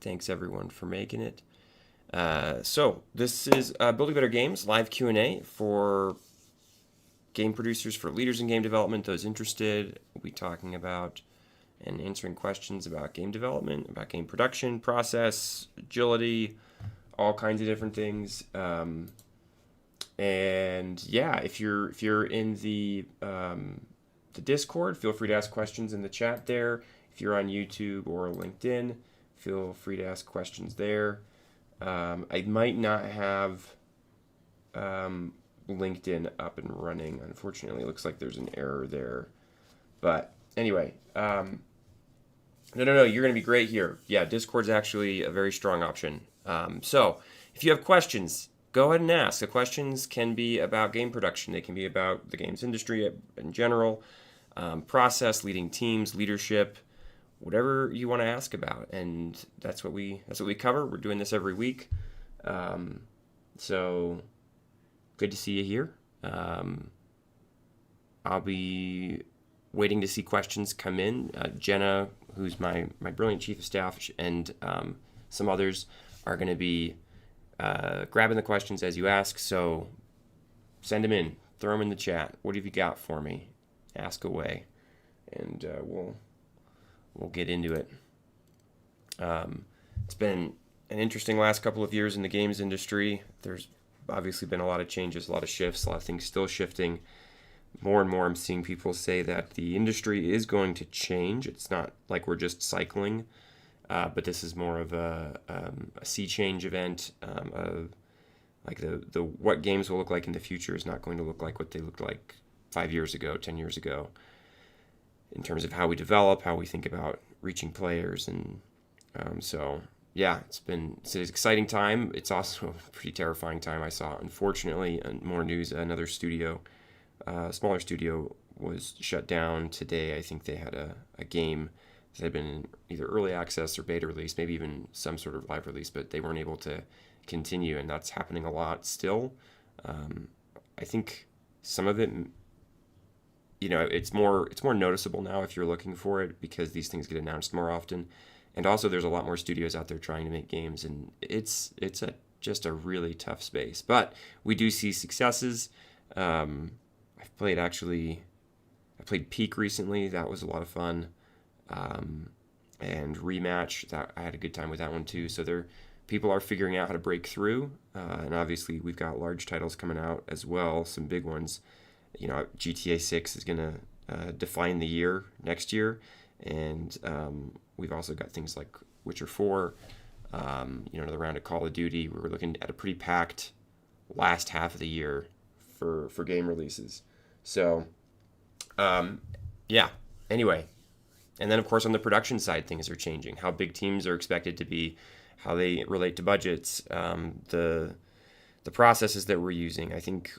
Thanks everyone for making it. So this is Building Better Games live Q&A for game producers, for leaders in game development, those interested. We'll be talking about and answering questions about game development, about game production, process, agility, all kinds of different things. And yeah, if you're in the Discord, feel free to ask questions in the chat there. If you're on YouTube or LinkedIn, feel free to ask questions there. I might not have LinkedIn up and running. Unfortunately, it looks like there's an error there. But anyway, no, you're going to be great here. Yeah, Discord's actually a very strong option. So if you have questions, go ahead and ask. The questions can be about game production. They can be about the games industry in general, process, leading teams, leadership, whatever you want to ask about, and that's what we cover. We're doing this every week, so good to see you here. I'll be waiting to see questions come in. Jenna, who's my brilliant chief of staff, and some others are going to be grabbing the questions as you ask. So send them in, throw them in the chat. What have you got for me? Ask away, and we'll get into it. It's been an interesting last couple of years in the games industry. There's obviously been a lot of changes, a lot of shifts, a lot of things still shifting. More and more I'm seeing people say that the industry is going to change. It's not like we're just cycling, but this is more of a sea change event. Like the what games will look like in the future is not going to look like what they looked like 5 years ago, 10 years ago, in terms of how we develop, how we think about reaching players. And so, yeah, it's an exciting time. It's also a pretty terrifying time. I saw, unfortunately, more news, another studio, smaller studio, was shut down today. I think they had a game that had been in either early access or beta release, maybe even some sort of live release, but they weren't able to continue, and that's happening a lot still. I think some of it, it's more noticeable now if you're looking for it, because these things get announced more often, and also there's a lot more studios out there trying to make games, and it's just a really tough space. But we do see successes. I played Peak recently. That was a lot of fun, and Rematch. That I had a good time with that one too. So people are figuring out how to break through, and obviously we've got large titles coming out as well, some big ones. GTA 6 is going to define the year next year. And we've also got things like Witcher 4, another round of Call of Duty. We're looking at a pretty packed last half of the year for game releases. So, yeah, anyway. And then, of course, on the production side, things are changing. How big teams are expected to be, how they relate to budgets, the processes that we're using. I think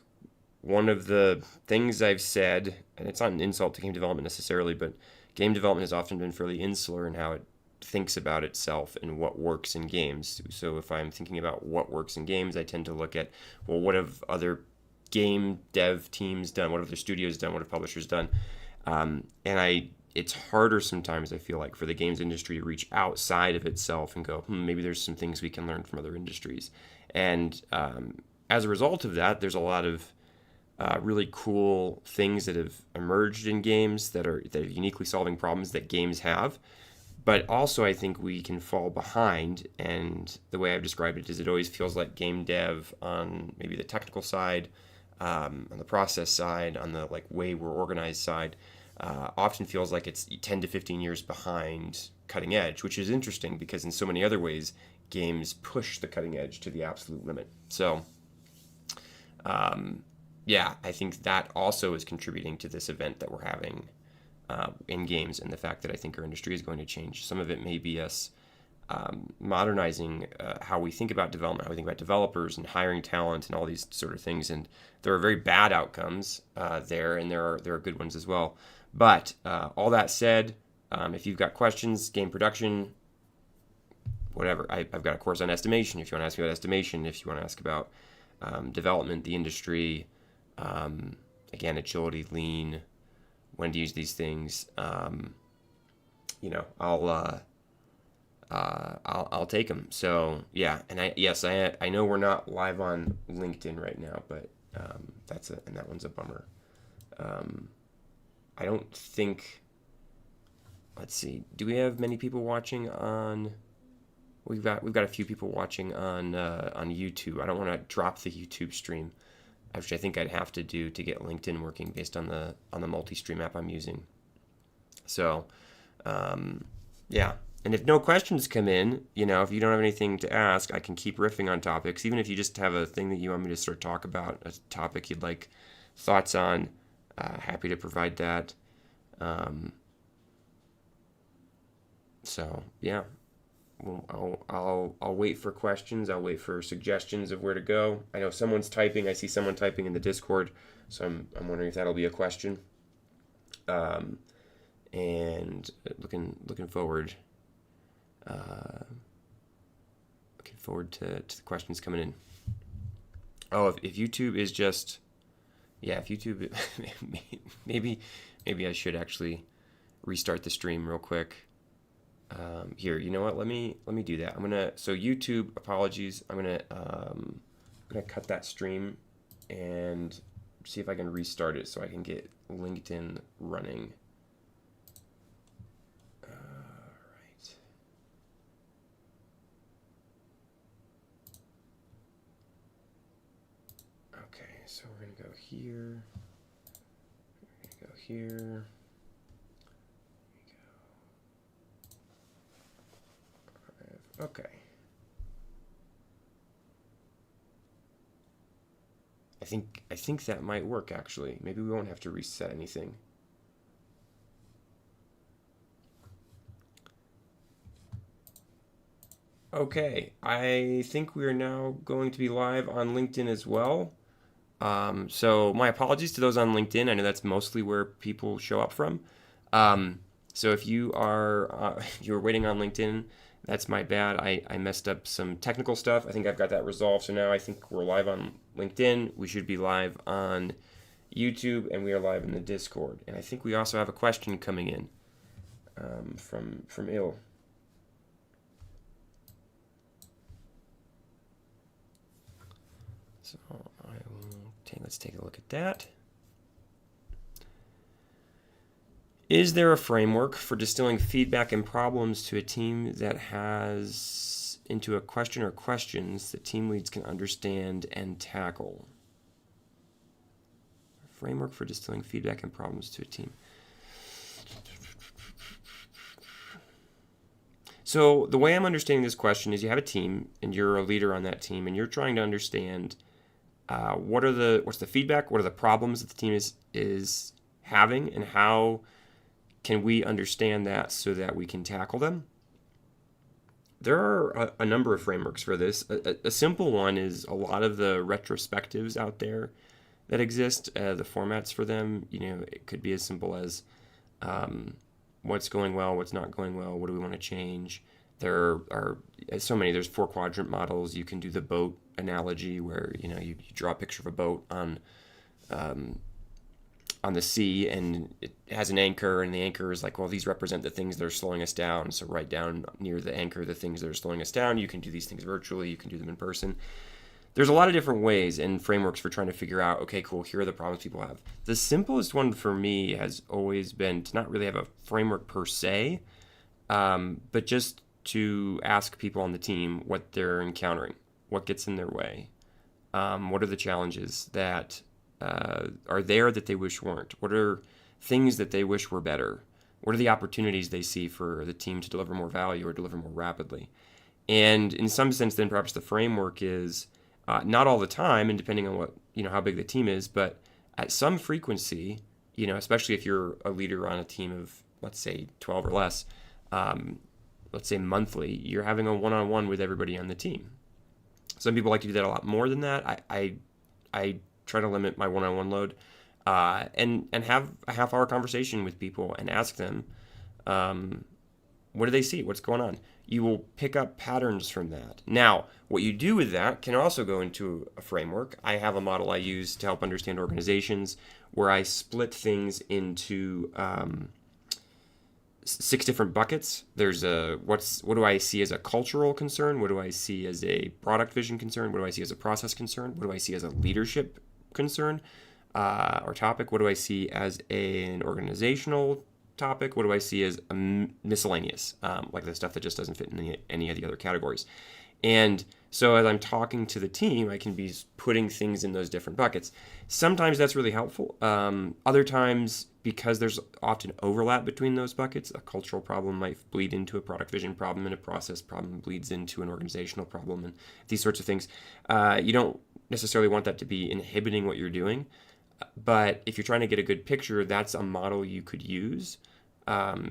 one of the things I've said, and it's not an insult to game development necessarily, but game development has often been fairly insular in how it thinks about itself and what works in games. So if I'm thinking about what works in games, I tend to look at, well, what have other game dev teams done? What have their studios done? What have publishers done? It's harder sometimes, I feel like, for the games industry to reach outside of itself and go, maybe there's some things we can learn from other industries. And as a result of that, there's a lot of really cool things that have emerged in games that are uniquely solving problems that games have. But also, I think we can fall behind, and the way I've described it is it always feels like game dev on maybe the technical side, on the process side, on the way we're organized side, often feels like it's 10 to 15 years behind cutting edge, which is interesting because in so many other ways, games push the cutting edge to the absolute limit. So, yeah, I think that also is contributing to this event that we're having in games, and the fact that I think our industry is going to change. Some of it may be us modernizing how we think about development, how we think about developers and hiring talent and all these sort of things. And there are very bad outcomes there, and there are good ones as well. But all that said, if you've got questions, game production, whatever, I've got a course on estimation. If you want to ask me about estimation, if you want to ask about development, the industry, again, agility, lean, when to use these things, I'll take them. So yeah, and I know we're not live on LinkedIn right now, but that one's a bummer. I don't think. Let's see. Do we have many people watching on? We've got a few people watching on YouTube. I don't want to drop the YouTube stream, which I think I'd have to do to get LinkedIn working based on the multi-stream app I'm using. So, yeah. And if no questions come in, if you don't have anything to ask, I can keep riffing on topics. Even if you just have a thing that you want me to sort of talk about, a topic you'd like thoughts on, happy to provide that. So yeah, I'll wait for questions. I'll wait for suggestions of where to go. I know someone's typing. I see someone typing in the Discord, so I'm wondering if that'll be a question. And looking forward. Looking forward to the questions coming in. Oh, if YouTube is just, if YouTube, maybe I should actually restart the stream real quick. Here, you know what? Let me do that. So YouTube, apologies. I'm gonna cut that stream and see if I can restart it so I can get LinkedIn running. Right. Okay, so we're gonna go here. We're gonna go here. Okay. I think that might work actually. Maybe we won't have to reset anything. Okay, I think we are now going to be live on LinkedIn as well. So my apologies to those on LinkedIn. I know that's mostly where people show up from. So if you are you're waiting on LinkedIn, that's my bad. I messed up some technical stuff. I think I've got that resolved. So now I think we're live on LinkedIn. We should be live on YouTube, and we are live in the Discord. And I think we also have a question coming in from Il. So let's take a look at that. Is there a framework for distilling feedback and problems to a team that has into a question or questions that team leads can understand and tackle? A framework for distilling feedback and problems to a team. So the way I'm understanding this question is you have a team and you're a leader on that team and you're trying to understand what's the feedback, what are the problems that the team is having, and how can we understand that so that we can tackle them? There are a number of frameworks for this. A simple one is a lot of the retrospectives out there that exist, the formats for them. It could be as simple as what's going well, what's not going well, what do we want to change. There are so many. There's 4-quadrant models. You can do the boat analogy where you draw a picture of a boat on the sea, and it has an anchor, and the anchor is like, well, these represent the things that are slowing us down. So write down near the anchor the things that are slowing us down. You can do these things virtually. You can do them in person. There's a lot of different ways and frameworks for trying to figure out, okay, cool, here are the problems people have. The simplest one for me has always been to not really have a framework per se, but just to ask people on the team what they're encountering, what gets in their way, what are the challenges that are there that they wish weren't, what are things that they wish were better, what are the opportunities they see for the team to deliver more value or deliver more rapidly. And in some sense, then perhaps the framework is not all the time, and depending on what how big the team is, but at some frequency, especially if you're a leader on a team of, let's say, 12 or less, let's say monthly, you're having a one-on-one with everybody on the team. Some people like to do that a lot more than that. I try to limit my one-on-one load and have a half-hour conversation with people and ask them, what do they see? What's going on? You will pick up patterns from that. Now, what you do with that can also go into a framework. I have a model I use to help understand organizations where I split things into six different buckets. There's what do I see as a cultural concern? What do I see as a product vision concern? What do I see as a process concern? What do I see as a leadership concern or topic? What do I see as an organizational topic? What do I see as a miscellaneous, like the stuff that just doesn't fit in any of the other categories? And so as I'm talking to the team, I can be putting things in those different buckets. Sometimes that's really helpful. Other times, because there's often overlap between those buckets, a cultural problem might bleed into a product vision problem, and a process problem bleeds into an organizational problem, and these sorts of things. You don't necessarily want that to be inhibiting what you're doing, but if you're trying to get a good picture, that's a model you could use.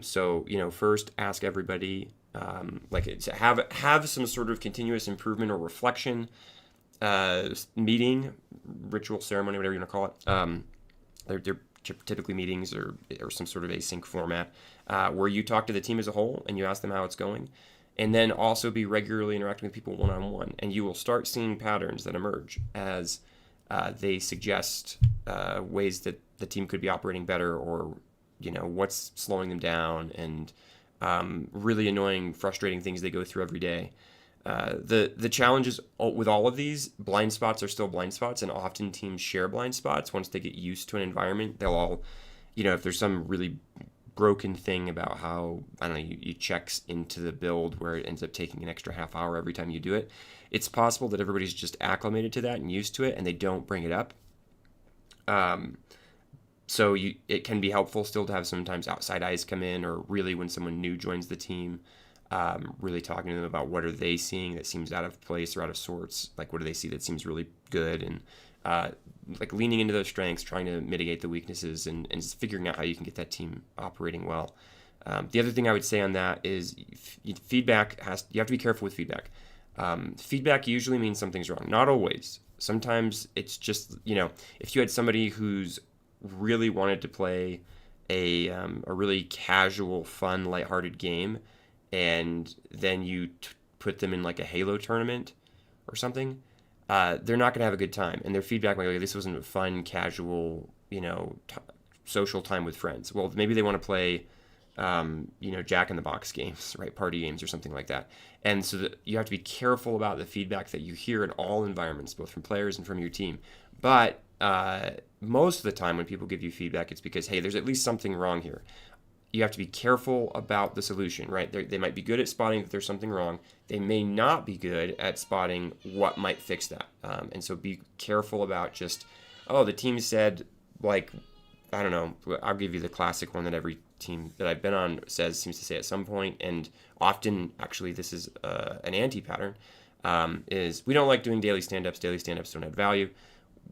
So, first ask everybody, have some sort of continuous improvement or reflection meeting, ritual, ceremony, whatever you want to call it. They're typically meetings or some sort of async format where you talk to the team as a whole and you ask them how it's going. And then also be regularly interacting with people one-on-one. And you will start seeing patterns that emerge as they suggest ways that the team could be operating better, or what's slowing them down, and really annoying, frustrating things they go through every day. The challenges with all of these, blind spots are still blind spots, and often teams share blind spots. Once they get used to an environment, they'll all, if there's some really broken thing about how, I don't know, you checks into the build where it ends up taking an extra half hour every time you do it, it's possible that everybody's just acclimated to that and used to it, and they don't bring it up. So it can be helpful still to have sometimes outside eyes come in, or really when someone new joins the team, really talking to them about what are they seeing that seems out of place or out of sorts. Like, what do they see that seems really good, and like leaning into those strengths, trying to mitigate the weaknesses, and figuring out how you can get that team operating well. The other thing I would say on that is feedback you have to be careful with feedback. Feedback usually means something's wrong. Not always. Sometimes it's just, if you had somebody who's really wanted to play a really casual, fun, lighthearted game, and then you put them in like a Halo tournament or something, they're not going to have a good time. And their feedback might be, this wasn't a fun, casual, social time with friends. Well, maybe they want to play, Jack in the Box games, right? Party games or something like that. And so you have to be careful about the feedback that you hear in all environments, both from players and from your team. But most of the time when people give you feedback, it's because, hey, there's at least something wrong here. You have to be careful about the solution, right? They might be good at spotting that there's something wrong. They may not be good at spotting what might fix that. And so be careful about just, the team said, like, I don't know, I'll give you the classic one that every team that I've been on seems to say at some point, and often, actually, this is an anti-pattern, is we don't like doing daily stand-ups. Daily stand-ups don't add value.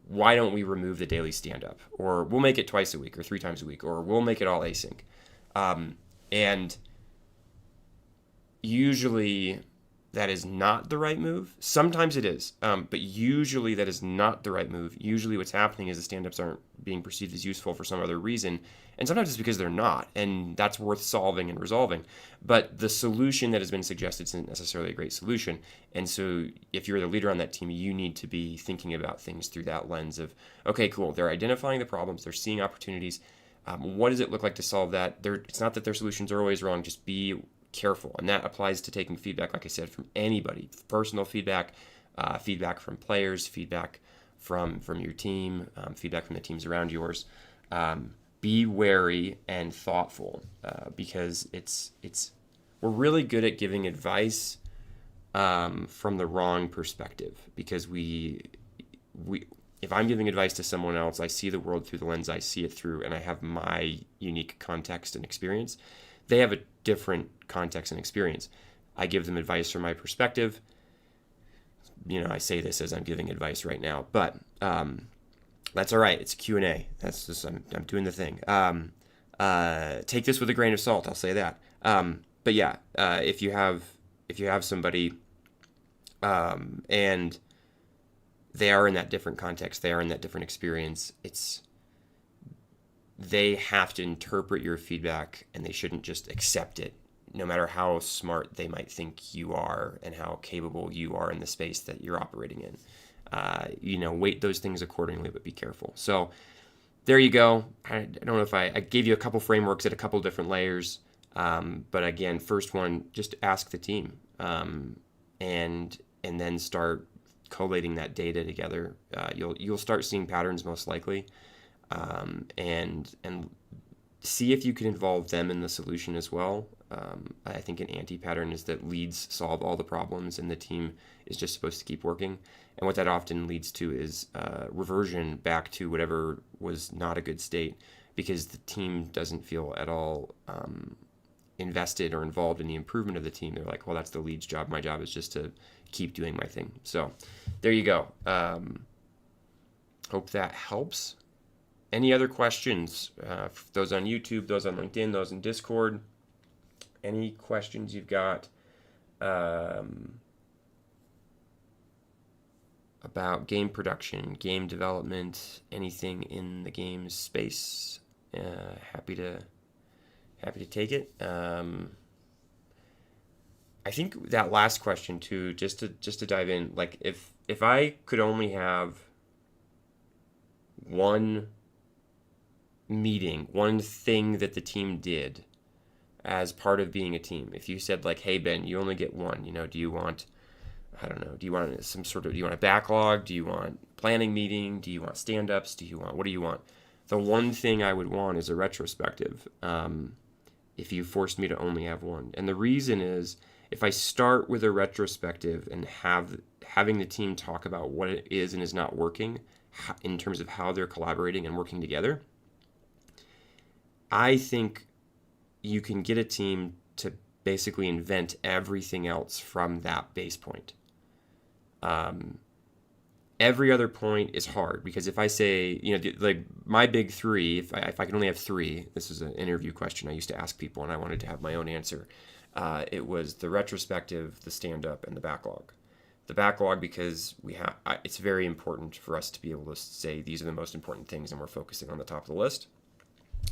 Why don't we remove the daily stand-up? Or we'll make it twice a week or 3 times a week, or we'll make it all async. And usually that is not the right move. Sometimes it is, but usually that is not the right move. Usually what's happening is the stand-ups aren't being perceived as useful for some other reason, and sometimes it's because they're not, and that's worth solving and resolving. But the solution that has been suggested isn't necessarily a great solution, and so if you're the leader on that team, you need to be thinking about things through that lens of, okay, cool, they're identifying the problems, they're seeing opportunities. What does it look like to solve that? It's not that their solutions are always wrong, just be careful. And that applies to taking feedback, like I said, from anybody. Personal feedback, feedback from players, feedback from your team, feedback from the teams around yours. Be wary and thoughtful, because we're really good at giving advice from the wrong perspective, because if I'm giving advice to someone else, I see the world through the lens I see it through, and I have my unique context and experience. They have a different context and experience. I give them advice from my perspective. I say this as I'm giving advice right now, but that's all right. It's Q&A. That's just I'm doing the thing. Take this with a grain of salt. I'll say that. But yeah, if you have somebody, and they are in that different context, they are in that different experience, they have to interpret your feedback, and they shouldn't just accept it, no matter how smart they might think you are and how capable you are in the space that you're operating in. Weight those things accordingly, but be careful. So there you go. I don't know if I gave you a couple frameworks at a couple different layers. But again, first one, just ask the team, and then start collating that data together. You'll start seeing patterns most likely, and see if you can involve them in the solution as well. I think an anti-pattern is that leads solve all the problems and the team is just supposed to keep working. And what that often leads to is reversion back to whatever was not a good state, because the team doesn't feel at all invested or involved in the improvement of the team. They're like, well, that's the lead's job. My job is just to keep doing my thing. So there you go. Hope that helps. Any other questions? Those on YouTube, those on LinkedIn, those in Discord. Any questions you've got about game production, game development, anything in the game space? Happy to take it. I think that last question too, just to dive in, like if I could only have one meeting, one thing that the team did as part of being a team. If you said like, hey Ben, you only get one, do you want, I don't know, do you want do you want a backlog? Do you want planning meeting? Do you want stand-ups? What do you want? The one thing I would want is a retrospective. If you forced me to only have one. And the reason is, if I start with a retrospective and having the team talk about what it is and is not working in terms of how they're collaborating and working together, I think you can get a team to basically invent everything else from that base point. Every other point is hard, because if I say, like my big three, if I can only have three, this is an interview question I used to ask people and I wanted to have my own answer. It was the retrospective, the stand-up, and the backlog. The backlog, because it's very important for us to be able to say these are the most important things and we're focusing on the top of the list.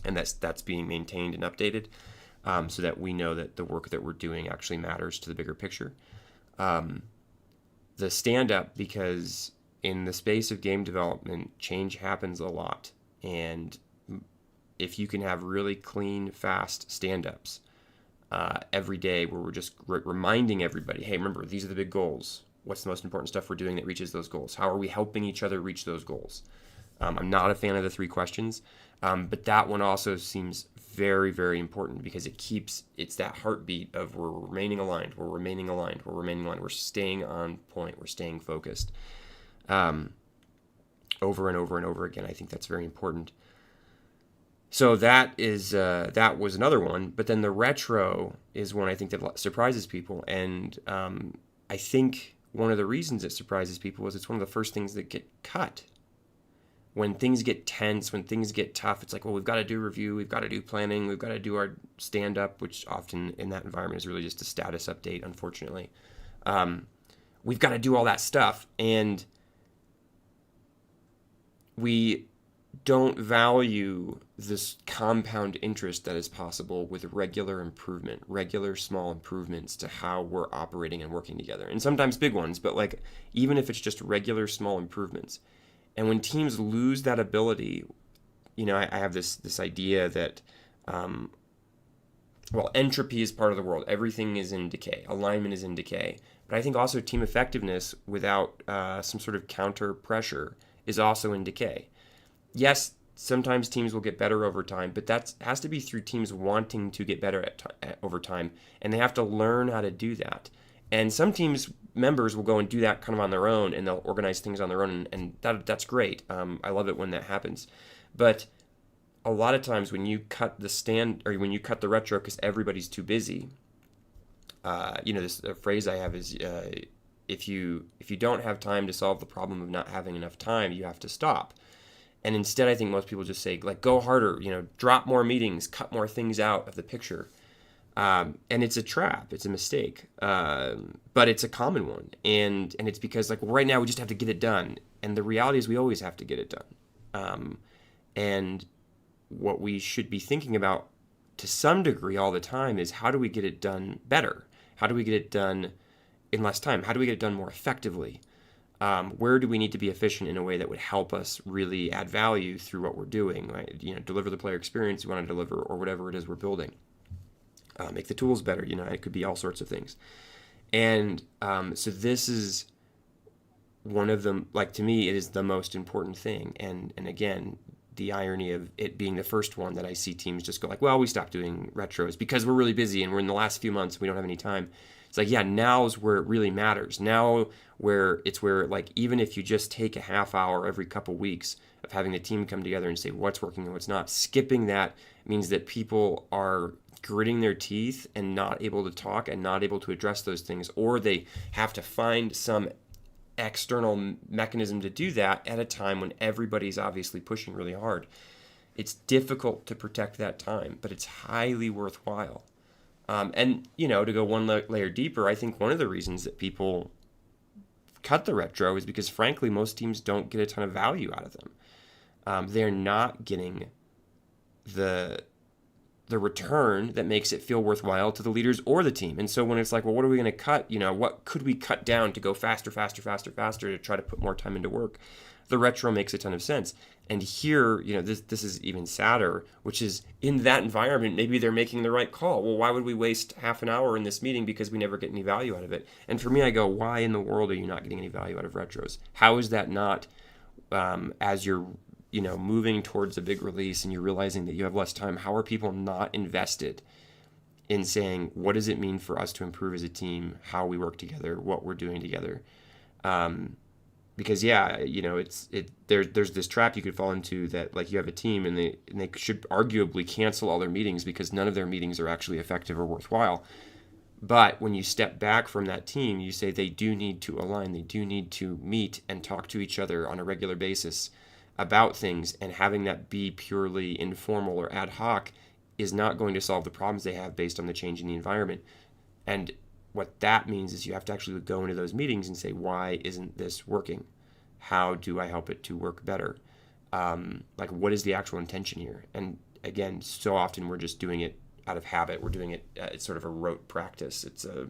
And that's being maintained and updated, so that we know that the work that we're doing actually matters to the bigger picture. The stand-up, because in the space of game development, change happens a lot. And if you can have really clean, fast stand-ups every day where we're just reminding everybody, hey, remember, these are the big goals. What's the most important stuff we're doing that reaches those goals? How are we helping each other reach those goals? I'm not a fan of the 3 questions, but that one also seems very, very important, because it's that heartbeat of we're remaining aligned, we're staying on point, we're staying focused. Over and over and over again. I think that's very important. So that was another one, but then the retro is one I think that surprises people, and I think one of the reasons it surprises people is it's one of the first things that get cut. When things get tense, when things get tough, it's like, well, we've got to do review, we've got to do planning, we've got to do our stand-up, which often in that environment is really just a status update, unfortunately. We've got to do all that stuff, and we don't value this compound interest that is possible with regular improvement, regular small improvements to how we're operating and working together. And sometimes big ones, but like even if it's just regular small improvements. And when teams lose that ability, I have this idea that, entropy is part of the world. Everything is in decay. Alignment is in decay. But I think also team effectiveness without some sort of counter pressure is also in decay. Yes, sometimes teams will get better over time, but that has to be through teams wanting to get better over time, and they have to learn how to do that. And some teams members will go and do that kind of on their own, and they'll organize things on their own, and that's great. I love it when that happens. But a lot of times when you cut when you cut the retro because everybody's too busy, this phrase I have is if you don't have time to solve the problem of not having enough time, you have to stop. And instead, I think most people just say, like, go harder, drop more meetings, cut more things out of the picture. And it's a trap. It's a mistake. But it's a common one. And it's because, like, right now we just have to get it done. And the reality is we always have to get it done. And what we should be thinking about to some degree all the time is, how do we get it done better? How do we get it done in less time? How do we get it done more effectively? Where do we need to be efficient in a way that would help us really add value through what we're doing, right? Deliver the player experience we want to deliver, or whatever it is we're building. make the tools better. It could be all sorts of things. And so this is one of them. Like, to me, it is the most important thing. And again, the irony of it being the first one that I see teams just go like, well, we stopped doing retros because we're really busy and we're in the last few months, we don't have any time. It's like, yeah, now's where it really matters. Now where like, even if you just take a half hour every couple weeks of having the team come together and say what's working and what's not, skipping that means that people are gritting their teeth and not able to talk and not able to address those things, or they have to find some external mechanism to do that at a time when everybody's obviously pushing really hard. It's difficult to protect that time, but it's highly worthwhile. And to go one layer deeper, I think one of the reasons that people cut the retro is because, frankly, most teams don't get a ton of value out of them. They're not getting the return that makes it feel worthwhile to the leaders or the team. And so when it's like, well, what are we going to cut? What could we cut down to go faster to try to put more time into work? The retro makes a ton of sense. And here, this is even sadder, which is in that environment, maybe they're making the right call. Well, why would we waste half an hour in this meeting because we never get any value out of it? And for me, I go, why in the world are you not getting any value out of retros? How is that not, as you're moving towards a big release and you're realizing that you have less time, how are people not invested in saying, what does it mean for us to improve as a team, how we work together, what we're doing together? Because there's this trap you could fall into that, like, you have a team and they should arguably cancel all their meetings because none of their meetings are actually effective or worthwhile. But when you step back from that team, you say they do need to align, they do need to meet and talk to each other on a regular basis about things, and having that be purely informal or ad hoc is not going to solve the problems they have based on the change in the environment. And what that means is you have to actually go into those meetings and say, why isn't this working? How do I help it to work better? What is the actual intention here? And again, so often we're just doing it out of habit. We're doing it, it's sort of a rote practice. It's a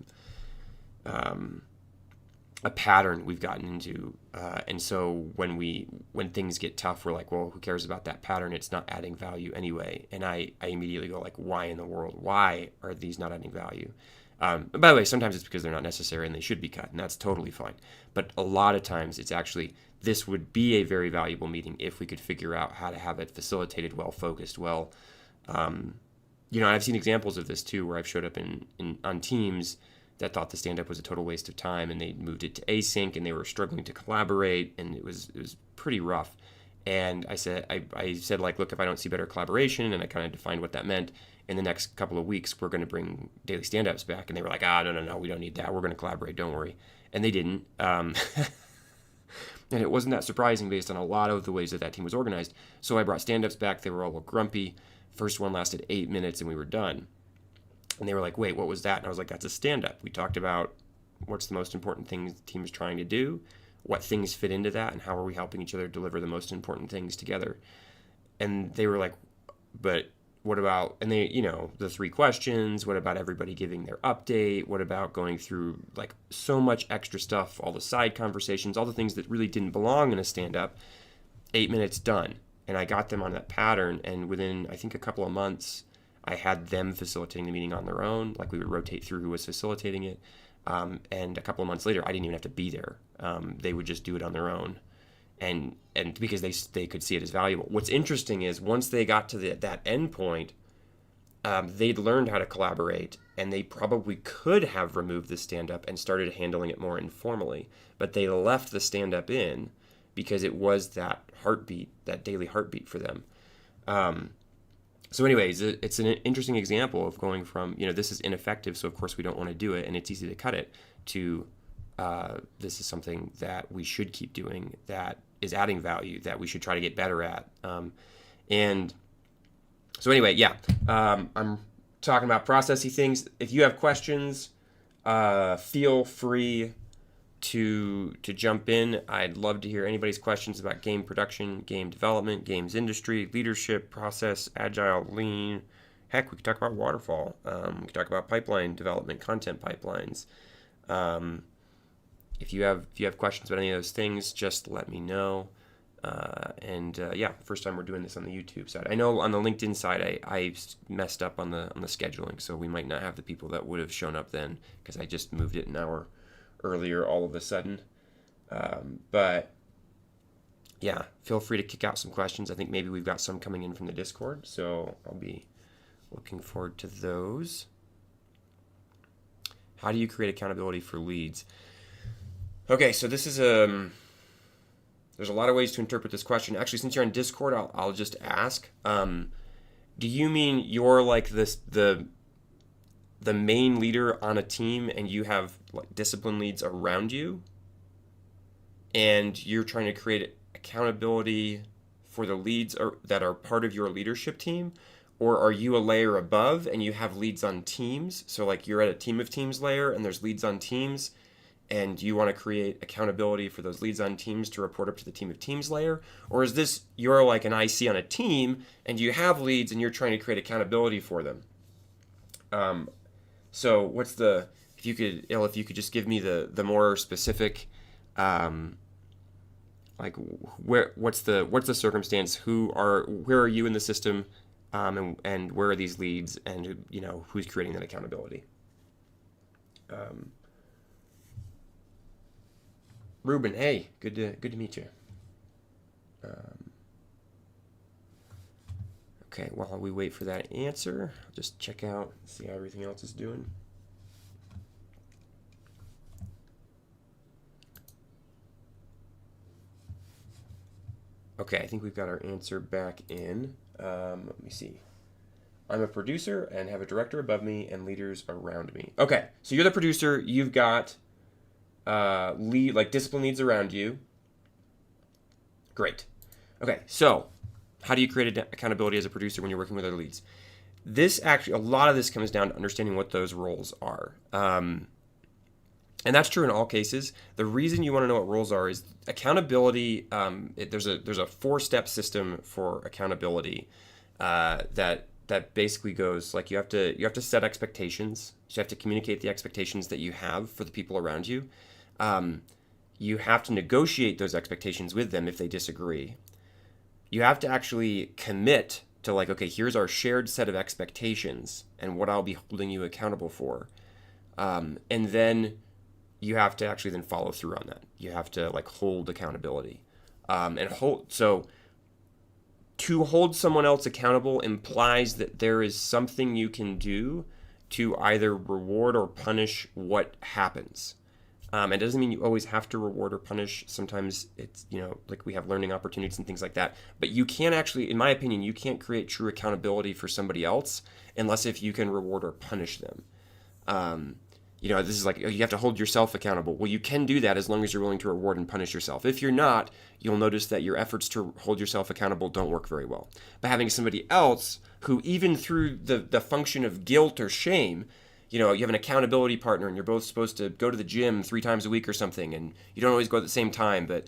pattern we've gotten into. And so when things get tough, we're like, well, who cares about that pattern? It's not adding value anyway. And I immediately go like, why in the world? Why are these not adding value? By the way, sometimes it's because they're not necessary and they should be cut, and that's totally fine. But a lot of times it's actually, this would be a very valuable meeting if we could figure out how to have it facilitated, well focused, well. I've seen examples of this too, where I've showed up on teams that thought the stand-up was a total waste of time, and they moved it to async, and they were struggling to collaborate, and it was pretty rough. And I said, like, look, if I don't see better collaboration, and I kind of defined what that meant, in the next couple of weeks, we're going to bring daily stand-ups back. And they were like, no, we don't need that. We're going to collaborate, don't worry. And they didn't. And it wasn't that surprising based on a lot of the ways that team was organized. So I brought stand-ups back. They were all a little grumpy. First one lasted 8 minutes, and we were done. And they were like, wait, what was that? And I was like, that's a stand-up. We talked about what's the most important things the team is trying to do, what things fit into that, and how are we helping each other deliver the most important things together. And they were like, but what about, and they, the 3 questions, what about everybody giving their update? What about going through like so much extra stuff, all the side conversations, all the things that really didn't belong in a stand-up? 8 minutes done. And I got them on that pattern. And within, I think, a couple of months, I had them facilitating the meeting on their own. Like, we would rotate through who was facilitating it. And a couple of months later, I didn't even have to be there. They would just do it on their own. And because they could see it as valuable. What's interesting is once they got to that end point, they'd learned how to collaborate, and they probably could have removed the stand-up and started handling it more informally. But they left the stand-up in because it was that heartbeat, that daily heartbeat for them. So anyways, it's an interesting example of going from, this is ineffective, so of course we don't want to do it, and it's easy to cut it, to this is something that we should keep doing, that is adding value, that we should try to get better at. And so anyway, I'm talking about processy things. If you have questions, feel free to jump in. I'd love to hear anybody's questions about game production, game development, games industry, leadership, process, agile, lean. Heck, we could talk about waterfall. We could talk about pipeline development, content pipelines. If you have questions about any of those things, just let me know. Yeah, first time we're doing this on the YouTube side. I know on the LinkedIn side, I messed up on the scheduling, so we might not have the people that would have shown up then because I just moved it an hour earlier all of a sudden. But yeah, feel free to kick out some questions. I think maybe we've got some coming in from the Discord, so I'll be looking forward to those. How do you create accountability for leads? Okay, so this is there's a lot of ways to interpret this question. Actually, since you're on Discord, I'll just ask. Do you mean you're like the main leader on a team and you have like discipline leads around you, and you're trying to create accountability for the leads that are part of your leadership team? Or are you a layer above and you have leads on teams? So like you're at a team of teams layer and there's leads on teams, and you want to create accountability for those leads on teams to report up to the team of teams layer? Or is this you're like an IC on a team and you have leads and you're trying to create accountability for them? So what's the, if you could just give me the more specific, like what's the circumstance? Where are you in the system? And where are these leads, and who's creating that accountability? Ruben, hey, good to meet you. Okay, while we wait for that answer, I'll just check out, see how everything else is doing. Okay, I think we've got our answer back in. Let me see. I'm a producer and have a director above me and leaders around me. Okay, so you're the producer. You've got discipline leads around you. Great. Okay, so how do you create accountability as a producer when you're working with other leads? A lot of this comes down to understanding what those roles are. And that's true in all cases. The reason you want to know what roles are is accountability. There's a 4-step system for accountability that basically goes like you have to set expectations. You have to communicate the expectations that you have for the people around you. You have to negotiate those expectations with them if they disagree. You have to actually commit to like, okay, here's our shared set of expectations and what I'll be holding you accountable for. And then you have to actually then follow through on that. You have to like hold accountability. So to hold someone else accountable implies that there is something you can do to either reward or punish what happens. It doesn't mean you always have to reward or punish. Sometimes it's, like we have learning opportunities and things like that. But you can't actually, in my opinion, you can't create true accountability for somebody else unless if you can reward or punish them. This is like, you have to hold yourself accountable. Well, you can do that as long as you're willing to reward and punish yourself. If you're not, you'll notice that your efforts to hold yourself accountable don't work very well. But having somebody else who, even through the function of guilt or shame, you have an accountability partner and you're both supposed to go to the gym 3 times a week or something, and you don't always go at the same time, but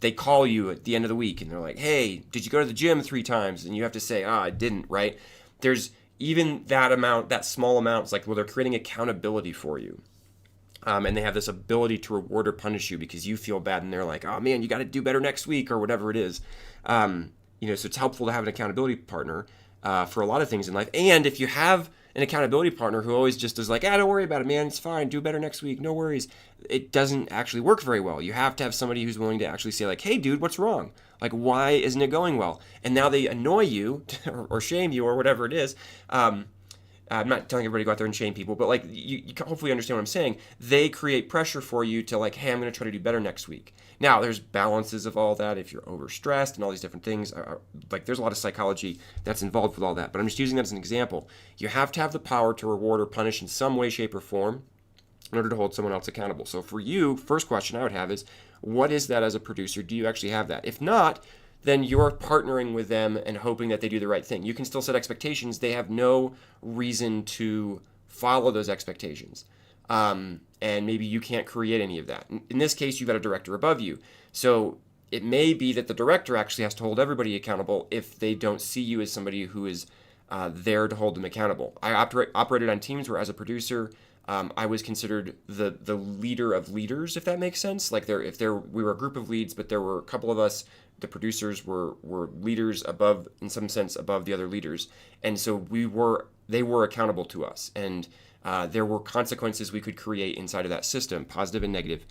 they call you at the end of the week and they're like, hey, did you go to the gym 3 times? And you have to say, I didn't, right? There's even that small amount, it's like, well, they're creating accountability for you. And they have this ability to reward or punish you because you feel bad, and they're like, oh man, you got to do better next week or whatever it is. So it's helpful to have an accountability partner for a lot of things in life. And if you have an accountability partner who always just is like, don't worry about it, man, it's fine, do better next week, no worries, it doesn't actually work very well. You have to have somebody who's willing to actually say like, hey dude, what's wrong? Like, why isn't it going well? And now they annoy you or shame you or whatever it is. I'm not telling everybody to go out there and shame people, but like you hopefully understand what I'm saying. They create pressure for you to like, hey, I'm going to try to do better next week. Now, there's balances of all that. If you're overstressed and all these different things, like there's a lot of psychology that's involved with all that. But I'm just using that as an example. You have to have the power to reward or punish in some way, shape, or form in order to hold someone else accountable. So for you, first question I would have is, what is that as a producer? Do you actually have that? If not, then you're partnering with them and hoping that they do the right thing. You can still set expectations. They have no reason to follow those expectations. And maybe you can't create any of that. In this case, you've got a director above you. So it may be that the director actually has to hold everybody accountable if they don't see you as somebody who is there to hold them accountable. I operated on teams where as a producer, I was considered the leader of leaders, if that makes sense. Like we were a group of leads, but there were a couple of us. The producers were leaders above, in some sense, above the other leaders, and so they were accountable to us, and there were consequences we could create inside of that system, positive and negative,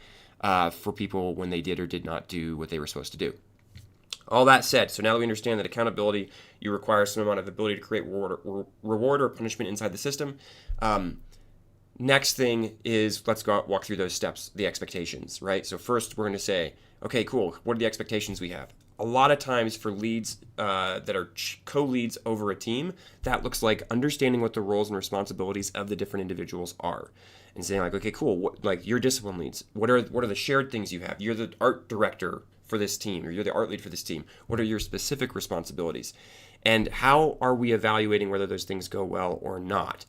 for people when they did or did not do what they were supposed to do. All that said, so now that we understand that accountability, you require some amount of ability to create reward or punishment inside the system. Next thing is, let's go out, walk through those steps, the expectations, right? So first we're going to say, okay, cool. What are the expectations we have? A lot of times for leads that are co-leads over a team, that looks like understanding what the roles and responsibilities of the different individuals are, and saying like, okay, cool. Like your discipline leads, what are the shared things you have? You're the art director for this team, or you're the art lead for this team. What are your specific responsibilities? And how are we evaluating whether those things go well or not?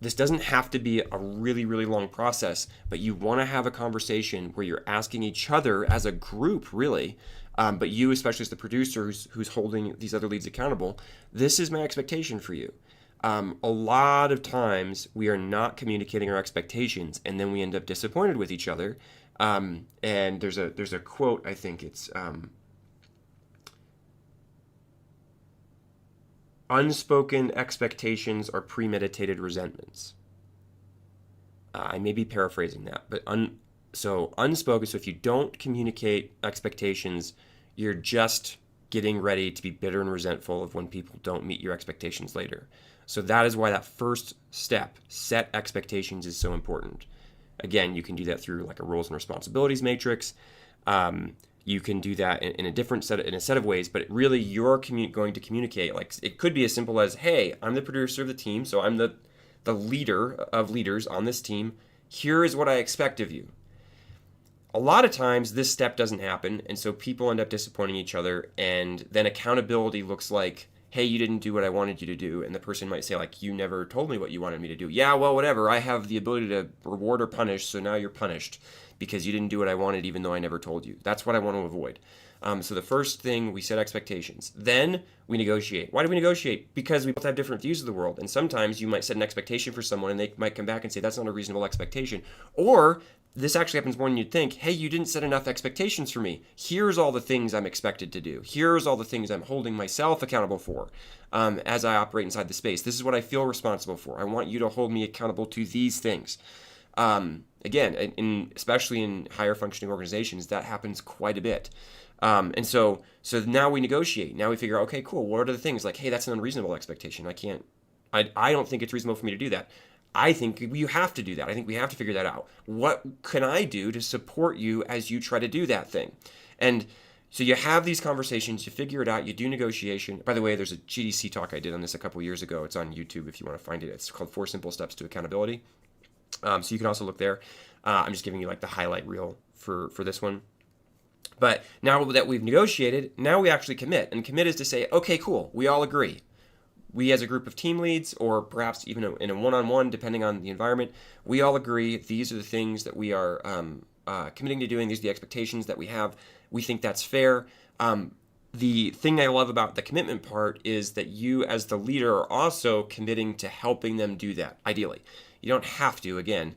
This doesn't have to be a really, really long process, but you want to have a conversation where you're asking each other as a group, really, but you, especially as the producer who's holding these other leads accountable, this is my expectation for you. A lot of times we are not communicating our expectations, and then we end up disappointed with each other. And there's a quote, I think it's unspoken expectations are premeditated resentments. I may be paraphrasing that, but unspoken. So if you don't communicate expectations, you're just getting ready to be bitter and resentful of when people don't meet your expectations later. So that is why that first step, set expectations, is so important. Again, you can do that through like a roles and responsibilities matrix. You can do that in a set of ways, but really you're going to communicate. Like it could be as simple as, hey, I'm the producer of the team, so I'm the leader of leaders on this team. Here is what I expect of you. A lot of times this step doesn't happen, and so people end up disappointing each other, and then accountability looks like, hey, you didn't do what I wanted you to do, and the person might say, like, you never told me what you wanted me to do. Yeah, well, whatever. I have the ability to reward or punish, so now you're punished because you didn't do what I wanted even though I never told you. That's what I want to avoid. So the first thing, we set expectations. Then we negotiate. Why do we negotiate? Because we both have different views of the world, and sometimes you might set an expectation for someone, and they might come back and say, that's not a reasonable expectation. Or this actually happens more than you'd think. Hey, you didn't set enough expectations for me. Here's all the things I'm expected to do. Here's all the things I'm holding myself accountable for as I operate inside the space. This is what I feel responsible for. I want you to hold me accountable to these things. Again, especially in higher functioning organizations, that happens quite a bit. And so now we negotiate. Now we figure out, okay, cool. What are the things like, hey, that's an unreasonable expectation. I don't think it's reasonable for me to do that. I think you have to do that. I think we have to figure that out. What can I do to support you as you try to do that thing? And so you have these conversations, you figure it out, you do negotiation. By the way, there's a GDC talk I did on this a couple years ago. It's on YouTube if you want to find it. It's called 4 Simple Steps to Accountability. So you can also look there. I'm just giving you like the highlight reel for this one. But now that we've negotiated, now we actually commit. And commit is to say, okay, cool, we all agree. We as a group of team leads, or perhaps even in a one-on-one, depending on the environment, we all agree these are the things that we are committing to doing. These are the expectations that we have. We think that's fair. The thing I love about the commitment part is that you as the leader are also committing to helping them do that, ideally. You don't have to, again.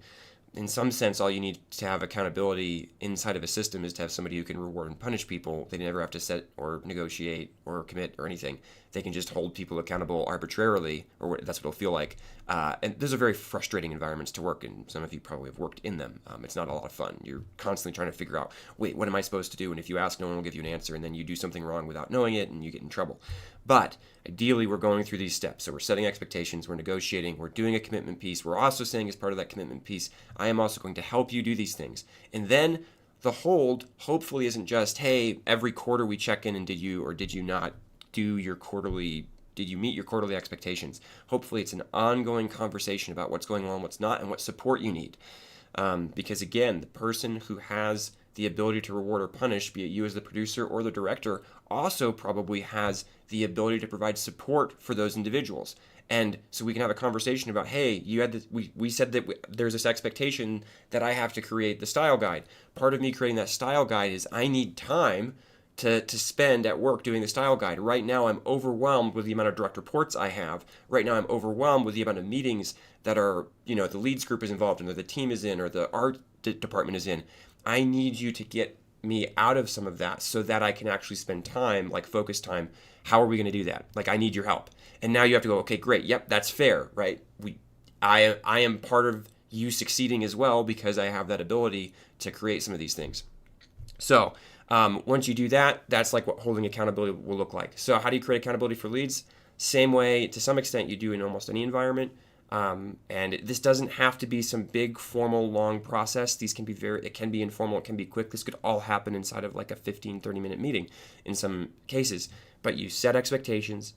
In some sense, all you need to have accountability inside of a system is to have somebody who can reward and punish people. They never have to set or negotiate or commit or anything. They can just hold people accountable arbitrarily, or that's what it'll feel like. And those are very frustrating environments to work in. Some of you probably have worked in them. It's not a lot of fun. You're constantly trying to figure out, wait, what am I supposed to do? And if you ask, no one will give you an answer, and then you do something wrong without knowing it, and you get in trouble. But ideally, we're going through these steps. So we're setting expectations, we're negotiating, we're doing a commitment piece. We're also saying as part of that commitment piece, I am also going to help you do these things. And then the hold hopefully isn't just, hey, every quarter we check in and did you or did you not do your quarterly, did you meet your quarterly expectations? Hopefully it's an ongoing conversation about what's going on, what's not, and what support you need. Because again, the person who has the ability to reward or punish, be it you as the producer or the director, also probably has the ability to provide support for those individuals. And so we can have a conversation about, hey, you had this, we said that there's this expectation that I have to create the style guide. Part of me creating that style guide is I need time to spend at work doing the style guide. Right now, I'm overwhelmed with the amount of direct reports I have. Right now, I'm overwhelmed with the amount of meetings that are, the leads group is involved in, or the team is in, or the art department is in. I need you to get me out of some of that so that I can actually spend time, like focus time. How are we going to do that? Like, I need your help. And now you have to go, okay, great. Yep, that's fair, right? I am part of you succeeding as well because I have that ability to create some of these things. So once you do that, that's like what holding accountability will look like. So how do you create accountability for leads? Same way, to some extent, you do in almost any environment. And this doesn't have to be some big, formal, long process. These can be it can be informal, it can be quick. This could all happen inside of like a 15, 30-minute meeting in some cases. But you set expectations,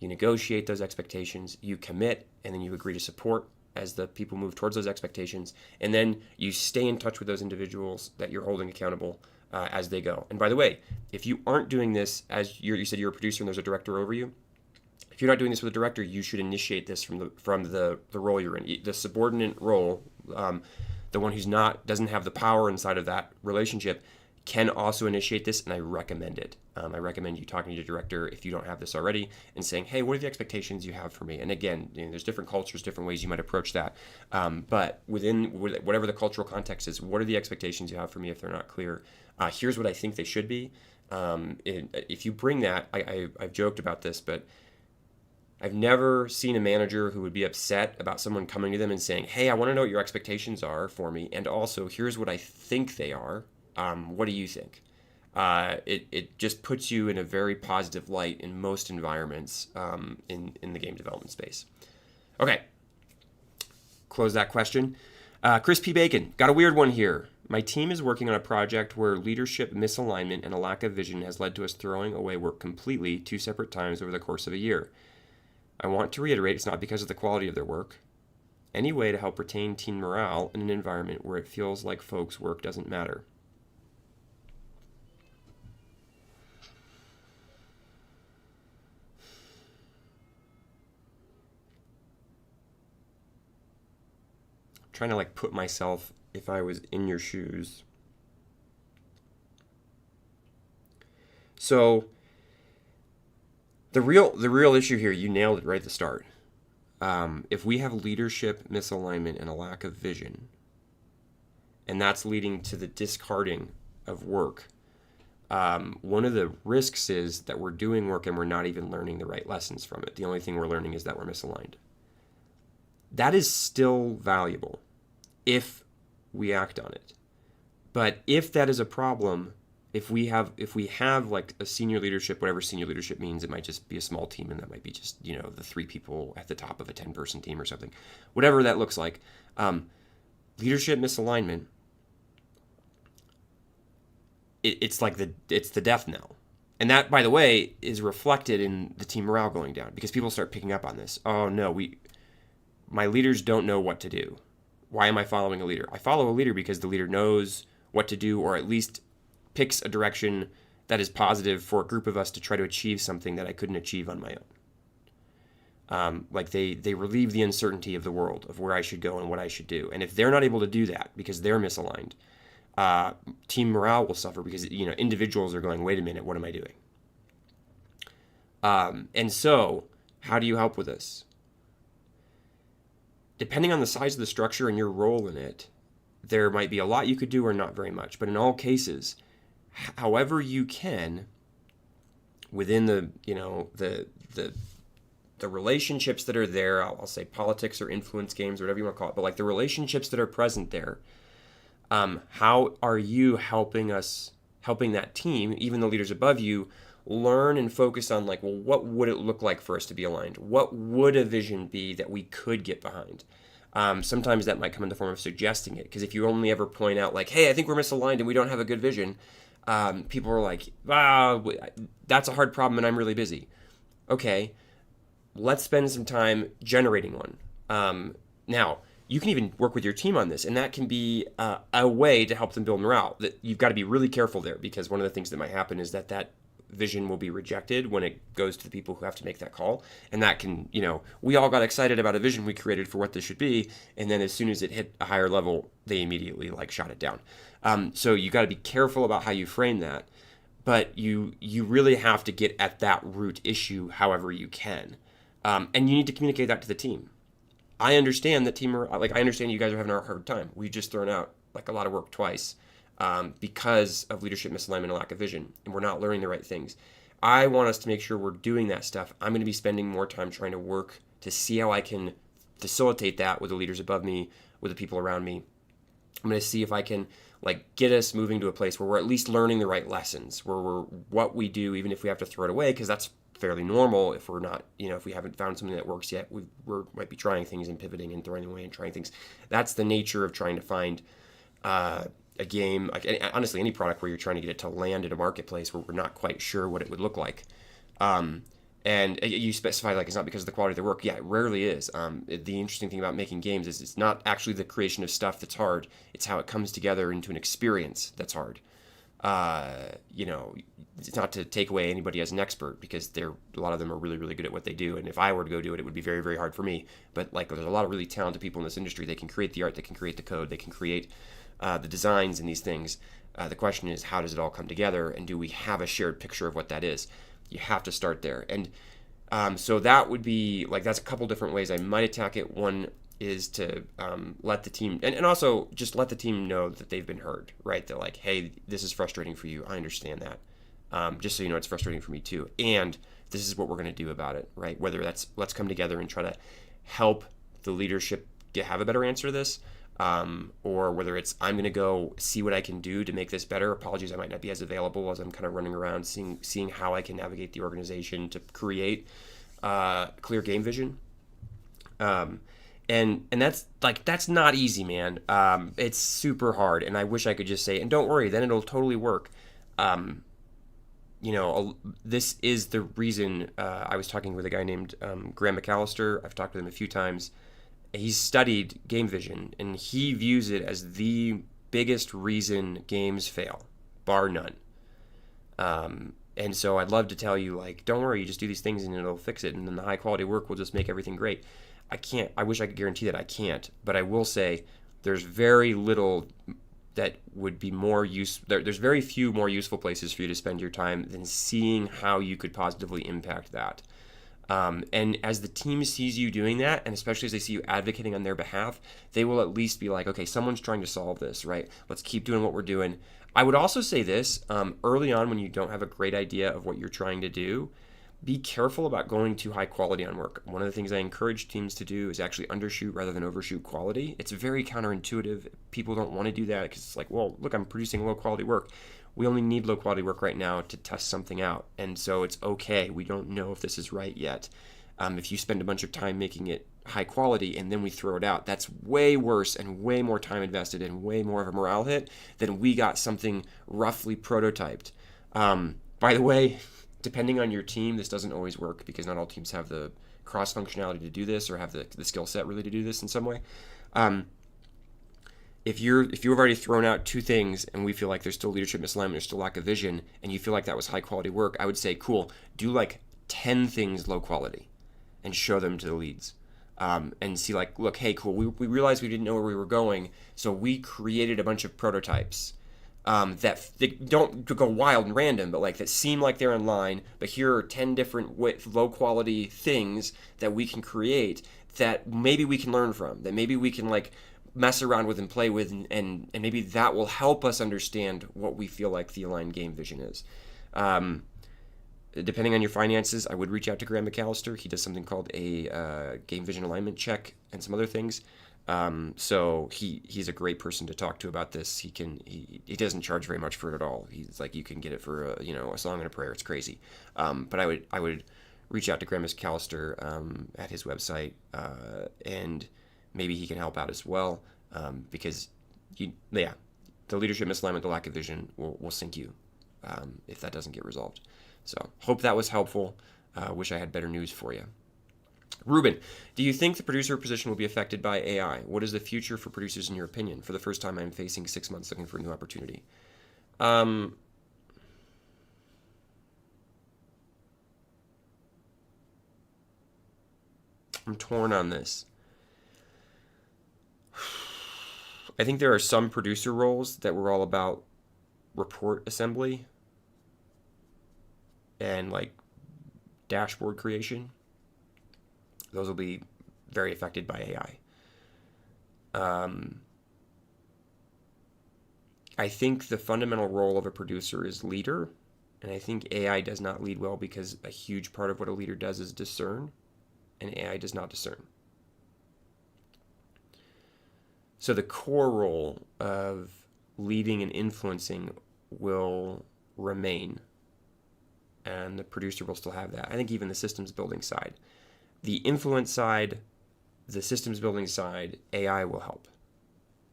you negotiate those expectations, you commit, and then you agree to support as the people move towards those expectations. And then you stay in touch with those individuals that you're holding accountable as they go. And by the way, if you aren't doing this, as you said you're a producer and there's a director over you, if you're not doing this with a director, you should initiate this from the role you're in. The subordinate role, the one who's doesn't have the power inside of that relationship, can also initiate this, and I recommend it. I recommend you talking to your director if you don't have this already and saying, hey, what are the expectations you have for me? And again, there's different cultures, different ways you might approach that. But within whatever the cultural context is, what are the expectations you have for me if they're not clear? Here's what I think they should be. If you bring that, I've joked about this, but I've never seen a manager who would be upset about someone coming to them and saying, hey, I want to know what your expectations are for me. And also, here's what I think they are. What do you think? It just puts you in a very positive light in most environments in the game development space. Okay, close that question. Chris P. Bacon, got a weird one here. My team is working on a project where leadership misalignment and a lack of vision has led to us throwing away work completely 2 separate times over the course of a year. I want to reiterate it's not because of the quality of their work. Any way to help retain team morale in an environment where it feels like folks' work doesn't matter. I'm trying to put myself, if I was in your shoes. So the real issue here, you nailed it right at the start. If we have leadership misalignment and a lack of vision, and that's leading to the discarding of work, one of the risks is that we're doing work and we're not even learning the right lessons from it. The only thing we're learning is that we're misaligned. That is still valuable if we act on it. But if that is a problem, if we have like a senior leadership, whatever senior leadership means, it might just be a small team, and that might be just, the 3 people at the top of a 10-person team or something. Whatever that looks like. Leadership misalignment, it's the death knell. And that, by the way, is reflected in the team morale going down because people start picking up on this. Oh no, my leaders don't know what to do. Why am I following a leader? I follow a leader because the leader knows what to do, or at least picks a direction that is positive for a group of us to try to achieve something that I couldn't achieve on my own. They relieve the uncertainty of the world, of where I should go and what I should do. And if they're not able to do that because they're misaligned, team morale will suffer because individuals are going, wait a minute, what am I doing? And so, how do you help with this? Depending on the size of the structure and your role in it, there might be a lot you could do or not very much. But in all cases, however you can, within the relationships that are there, I'll say politics or influence games or whatever you want to call it, but the relationships that are present there, how are you helping that team, even the leaders above you, learn and focus on what would it look like for us to be aligned? What would a vision be that we could get behind? Sometimes that might come in the form of suggesting it, because if you only ever point out hey, I think we're misaligned and we don't have a good vision, people are like, that's a hard problem and I'm really busy. Okay, let's spend some time generating one. Now, you can even work with your team on this, and that can be a way to help them build morale. That you've got to be really careful there, because one of the things that might happen is that vision will be rejected when it goes to the people who have to make that call. And that can, we all got excited about a vision we created for what this should be, and then as soon as it hit a higher level, they immediately shot it down. So you got to be careful about how you frame that. but you really have to get at that root issue however you can, and you need to communicate that to the team. I understand that I understand you guys are having a hard time. We've just thrown out like a lot of work twice, because of leadership misalignment and lack of vision, and we're not learning the right things. I want us to make sure we're doing that stuff. I'm going to be spending more time trying to work to see how I can facilitate that with the leaders above me, with the people around me. I'm going to see if I can like get us moving to a place where we're at least learning the right lessons, where we're what we do, even if we have to throw it away, because that's fairly normal. If we're not, if we haven't found something that works yet, we might be trying things and pivoting and throwing away and trying things. That's the nature of trying to find a game, like honestly any product where you're trying to get it to land in a marketplace where we're not quite sure what it would look like. And you specify like it's not because of the quality of the work. Yeah, it rarely is. The interesting thing about making games is it's not actually the creation of stuff that's hard. It's how it comes together into an experience that's hard. It's not to take away anybody as an expert, because a lot of them are really, really good at what they do. And if I were to go do it, it would be very, very hard for me. But like, there's a lot of really talented people in this industry. They can create the art, they can create the code, they can create the designs and these things. The question is, how does it all come together? And do we have a shared picture of what that is? You have to start there. And so that would be like, that's a couple different ways I might attack it. One is to let the team, and also just let the team know that they've been heard, right? They're like, hey, this is frustrating for you. I understand that. Just so you know, it's frustrating for me too. And this is what we're going to do about it, right? Whether that's, let's come together and try to help the leadership have a better answer to this, or whether it's, I'm going to go see what I can do to make this better. Apologies, I might not be as available as I'm kind of running around seeing how I can navigate the organization to create clear game vision. And that's not easy, man. It's super hard, and I wish I could just say, and don't worry, then it'll totally work. This is the reason. I was talking with a guy named Graham McAllister. I've talked to him a few times. He's studied game vision, and he views it as the biggest reason games fail, bar none. And so I'd love to tell you, like, don't worry, you just do these things and it'll fix it, and then the high quality work will just make everything great. I can't. I wish I could guarantee that. I can't. But I will say there's very little that would be more use. There's very few more useful places for you to spend your time than seeing how you could positively impact that. And as the team sees you doing that, and especially as they see you advocating on their behalf, they will at least be like, okay, someone's trying to solve this, right? Let's keep doing what we're doing. I would also say this, early on when you don't have a great idea of what you're trying to do, be careful about going too high quality on work. One of the things I encourage teams to do is actually undershoot rather than overshoot quality. It's very counterintuitive. People don't want to do that because it's like, well, look, I'm producing low quality work. We only need low quality work right now to test something out. And so it's okay. We don't know if this is right yet. If you spend a bunch of time making it high quality and then we throw it out, that's way worse and way more time invested and way more of a morale hit than we got something roughly prototyped. By the way, depending on your team, this doesn't always work because not all teams have the cross functionality to do this or have the skill set really to do this in some way. If you've already thrown out two things and we feel like there's still leadership misalignment, there's still lack of vision, and you feel like that was high quality work, I would say, cool, do like 10 things low quality and show them to the leads. And see like, look, hey, cool, we realized we didn't know where we were going, so we created a bunch of prototypes that they don't go wild and random, but like that seem like they're in line, but here are 10 different low quality things that we can create that maybe we can learn from, that maybe we can like mess around with and play with, and maybe that will help us understand what we feel like the aligned game vision is. Depending on your finances, I would reach out to Graham McAllister. He does something called a game vision alignment check and some other things. So he's a great person to talk to about this. He doesn't charge very much for it at all. He's like, you can get it for a song and a prayer. It's crazy. But I would reach out to Graham McAllister at his website, and maybe he can help out as well, because the leadership misalignment, the lack of vision will sink you if that doesn't get resolved. So hope that was helpful. Wish I had better news for you. Ruben, do you think the producer position will be affected by AI? What is the future for producers in your opinion? For the first time, I'm facing 6 months looking for a new opportunity. I'm torn on this. I think there are some producer roles that were all about report assembly, and like dashboard creation, those will be very affected by AI. I think the fundamental role of a producer is leader, and I think AI does not lead well because a huge part of what a leader does is discern, and AI does not discern. So the core role of leading and influencing will remain, and the producer will still have that. I think even the systems building side. The influence side, the systems building side, AI will help.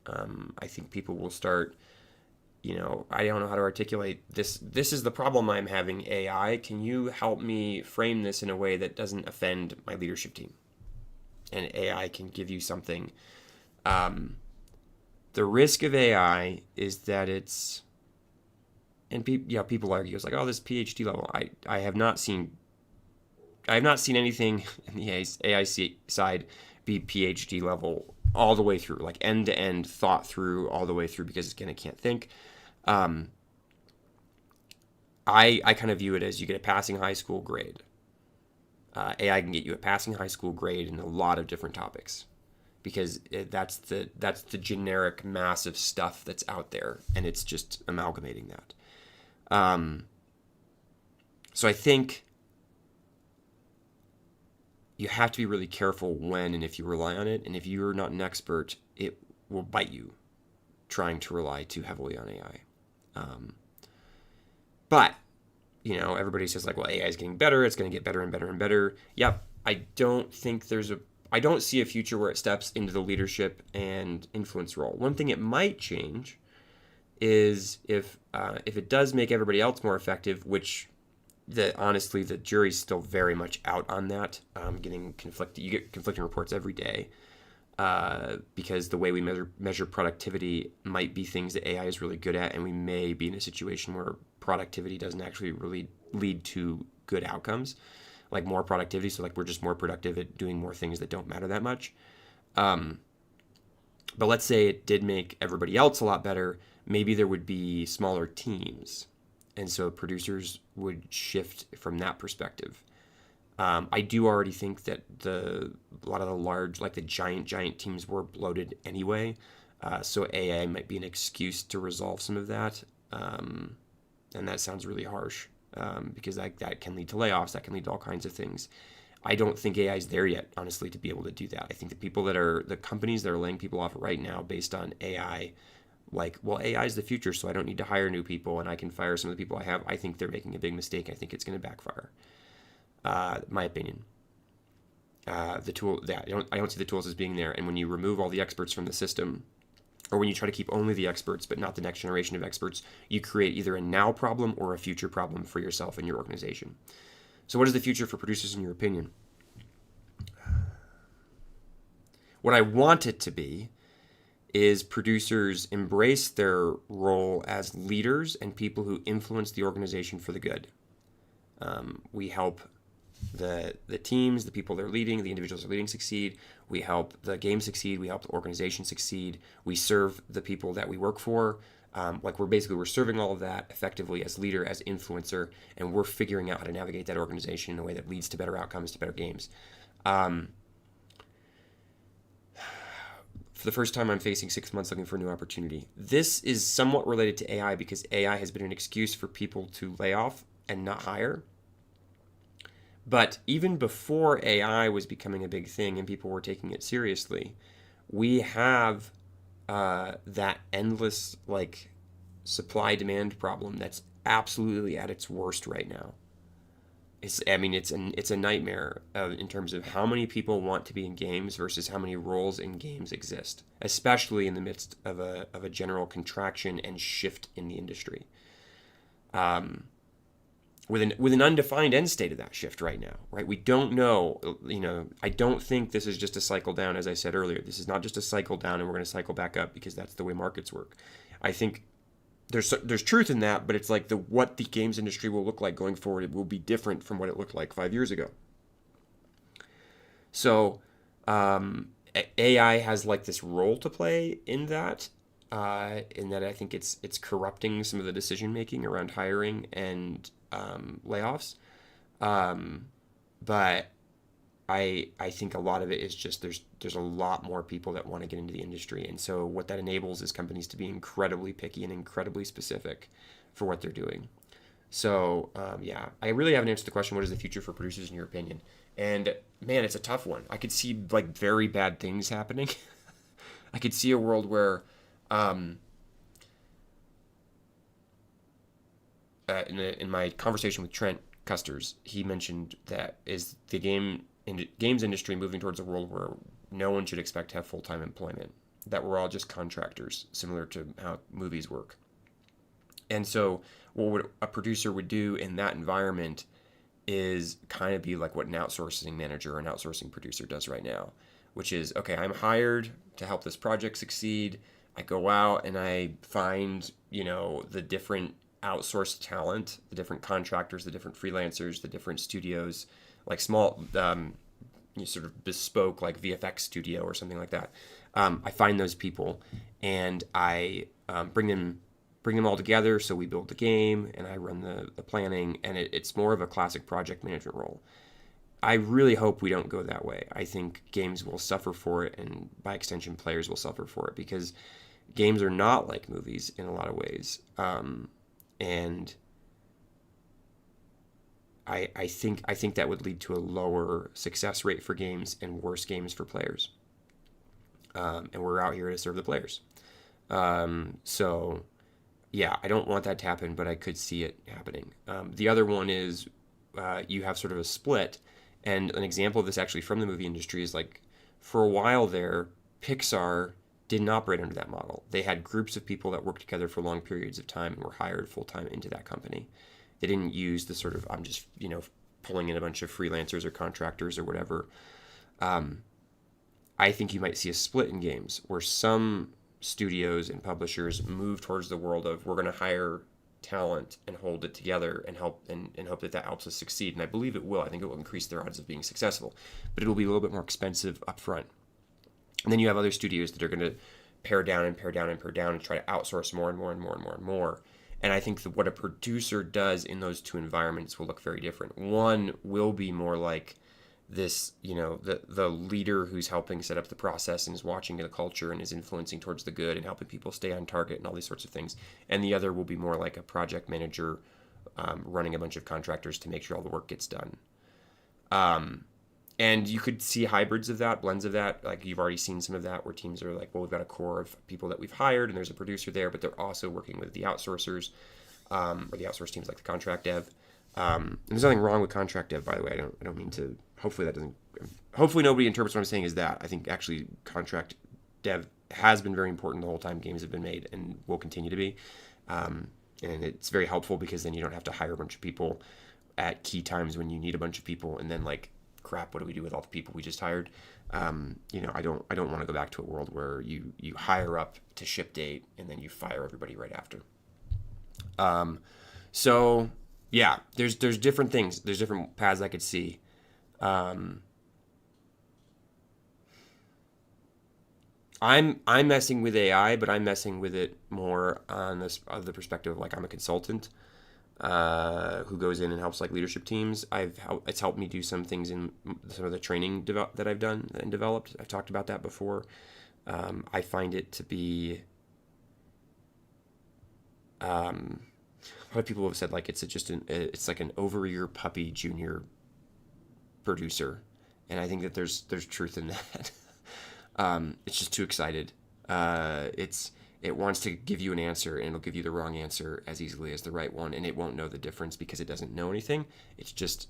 I think people will start, I don't know how to articulate this. This is the problem I'm having, AI. Can you help me frame this in a way that doesn't offend my leadership team? And AI can give you something. The risk of AI is that it's, and people argue, it's like, oh, this PhD level. I have not seen anything in the AI side be PhD level all the way through, like end to end, thought through all the way through, because again, it can't think. I kind of view it as you get a passing high school grade. AI can get you a passing high school grade in a lot of different topics, because that's the generic massive stuff that's out there, and it's just amalgamating that. So I think you have to be really careful when and if you rely on it, and if you're not an expert, it will bite you trying to rely too heavily on AI. But everybody says like, well, AI is getting better. It's going to get better and better and better. Yep. I don't see a future where it steps into the leadership and influence role. One thing it might change is if it does make everybody else more effective, which honestly, the jury's still very much out on that. You get conflicting reports every day, because the way we measure productivity might be things that AI is really good at, and we may be in a situation where productivity doesn't actually really lead to good outcomes, like more productivity. So like we're just more productive at doing more things that don't matter that much. But let's say it did make everybody else a lot better. Maybe there would be smaller teams, and so producers would shift from that perspective. I do already think that a lot of the large, like the giant teams were bloated anyway. So AI might be an excuse to resolve some of that. And that sounds really harsh, because that can lead to layoffs. That can lead to all kinds of things. I don't think AI is there yet, honestly, to be able to do that. I think the companies that are laying people off right now based on AI, like, well, AI is the future, so I don't need to hire new people and I can fire some of the people I have. I think they're making a big mistake. I think it's going to backfire. My opinion. I don't see the tools as being there. And when you remove all the experts from the system, or when you try to keep only the experts but not the next generation of experts, you create either a now problem or a future problem for yourself and your organization. So what is the future for producers in your opinion? What I want it to be is producers embrace their role as leaders and people who influence the organization for the good. We help the teams, the people they're leading, the individuals they're leading succeed. We help the game succeed. We help the organization succeed. We serve the people that we work for. We're serving all of that effectively as leader, as influencer, and we're figuring out how to navigate that organization in a way that leads to better outcomes, to better games. For the first time, I'm facing 6 months looking for a new opportunity. This is somewhat related to AI, because AI has been an excuse for people to lay off and not hire. But even before AI was becoming a big thing and people were taking it seriously, we have that endless supply-demand problem that's absolutely at its worst right now. It's a nightmare in terms of how many people want to be in games versus how many roles in games exist, especially in the midst of a general contraction and shift in the industry. With an undefined end state of that shift right now, right? We don't know, I don't think this is just a cycle down, as I said earlier. This is not just a cycle down and we're going to cycle back up, because that's the way markets work. I think there's truth in that, but it's like what the games industry will look like going forward, it will be different from what it looked like 5 years ago. So AI has this role to play in that I think it's corrupting some of the decision making around hiring and layoffs. But I think a lot of it is just there's a lot more people that want to get into the industry, and so what that enables is companies to be incredibly picky and incredibly specific for what they're doing. So yeah, I really haven't answered the question, what is the future for producers in your opinion? And man, it's a tough one. I could see like very bad things happening. I could see a world where in my conversation with Trent Custers, he mentioned that is the games industry moving towards a world where no one should expect to have full-time employment, that we're all just contractors, similar to how movies work. And so a producer would do in that environment is kind of be like what an outsourcing manager or an outsourcing producer does right now, which is, okay, I'm hired to help this project succeed. I go out and I find, the different outsourced talent, the different contractors, the different freelancers, the different studios, like small, sort of bespoke, like VFX studio or something like that. I find those people and I bring them all together. So we build the game and I run the planning, and it's more of a classic project management role. I really hope we don't go that way. I think games will suffer for it, and by extension, players will suffer for it, because games are not like movies in a lot of ways. And I think that would lead to a lower success rate for games and worse games for players. And we're out here to serve the players. So yeah, I don't want that to happen, but I could see it happening. The other one is you have sort of a split. And an example of this actually from the movie industry is, like, for a while there, Pixar didn't operate under that model. They had groups of people that worked together for long periods of time and were hired full-time into that company. They didn't use the sort of, I'm just, pulling in a bunch of freelancers or contractors or whatever. I think you might see a split in games where some studios and publishers move towards the world of, we're going to hire talent and hold it together and hope that helps us succeed. And I believe it will. I think it will increase their odds of being successful, but it'll be a little bit more expensive up front. And then you have other studios that are going to pare down and pare down and pare down and try to outsource more and more and more and more and more. And I think that what a producer does in those two environments will look very different. One will be more like this, the leader who's helping set up the process and is watching the culture and is influencing towards the good and helping people stay on target and all these sorts of things. And the other will be more like a project manager running a bunch of contractors to make sure all the work gets done. And you could see hybrids of that, blends of that. Like, you've already seen some of that where teams are like, well, we've got a core of people that we've hired and there's a producer there, but they're also working with the outsourcers or the outsource teams like the contract dev. And there's nothing wrong with contract dev, by the way. I don't mean to, hopefully nobody interprets what I'm saying as that. I think actually contract dev has been very important the whole time games have been made and will continue to be. And it's very helpful because then you don't have to hire a bunch of people at key times when you need a bunch of people and then, like, crap, what do we do with all the people we just hired? I don't want to go back to a world where you hire up to ship date and then you fire everybody right after. So yeah, there's different things. There's different paths I could see. I'm messing with AI, but I'm messing with it more on the perspective of, like, I'm a consultant who goes in and helps, like, leadership teams. It's helped me do some things in some of the training that I've done and developed. I've talked about that before. I find it to be a lot of people have said, like, it's like an over-ear puppy junior producer, and I think that there's truth in that. It's just too excited. It wants to give you an answer, and it'll give you the wrong answer as easily as the right one, and it won't know the difference because it doesn't know anything. It's just,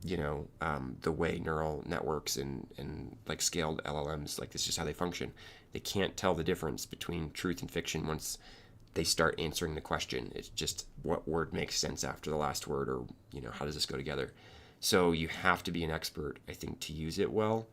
the way neural networks and like scaled LLMs, like, this is just how they function. They can't tell the difference between truth and fiction once they start answering the question. It's just what word makes sense after the last word, or, how does this go together? So you have to be an expert, I think, to use it well.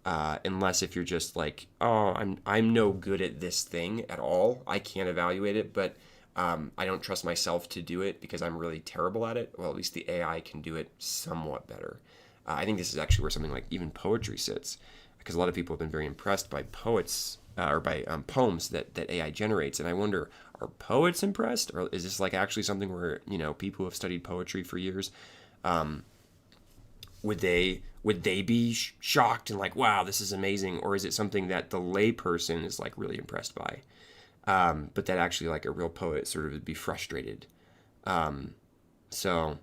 Unless if you're just like, oh, I'm no good at this thing at all, I can't evaluate it, but I don't trust myself to do it because I'm really terrible at it. Well, at least the AI can do it somewhat better. I think this is actually where something like even poetry sits, because a lot of people have been very impressed by poets or by poems that AI generates. And I wonder, are poets impressed, or is this like actually something where people who have studied poetry for years, would they be shocked and like, wow, this is amazing, or is it something that the layperson is like really impressed by, but that actually like a real poet sort of would be frustrated. So